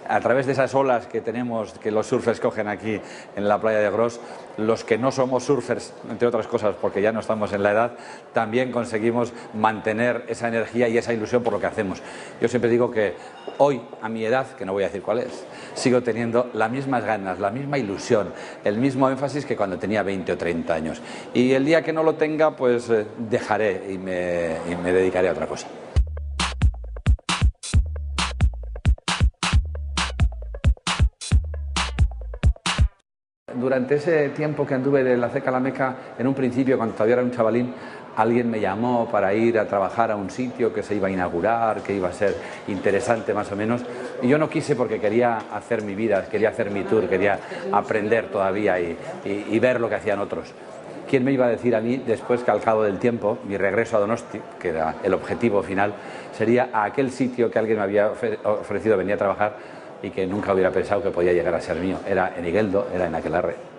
A través de esas olas que tenemos, que los surfers cogen aquí en la playa de Gros, los que no somos surfers, entre otras cosas porque ya no estamos en la edad, también conseguimos mantener esa energía y esa ilusión por lo que hacemos. Yo siempre digo que hoy, a mi edad, que no voy a decir cuál es, sigo teniendo las mismas ganas, la misma ilusión, el mismo énfasis que cuando tenía 20 o 30 años. Y el día que no lo tenga, pues dejaré y me dedicaré a otra cosa. Durante ese tiempo que anduve de la Ceca a la Meca, en un principio, cuando todavía era un chavalín, alguien me llamó para ir a trabajar a un sitio que se iba a inaugurar, que iba a ser interesante más o menos, y yo no quise porque quería hacer mi vida, quería hacer mi tour, quería aprender todavía y ver lo que hacían otros. ¿Quién me iba a decir a mí, después que al cabo del tiempo, mi regreso a Donosti, que era el objetivo final, sería a aquel sitio que alguien me había ofrecido venir a trabajar y que nunca hubiera pensado que podía llegar a ser mío? Era en Igueldo, era en Aquelarre.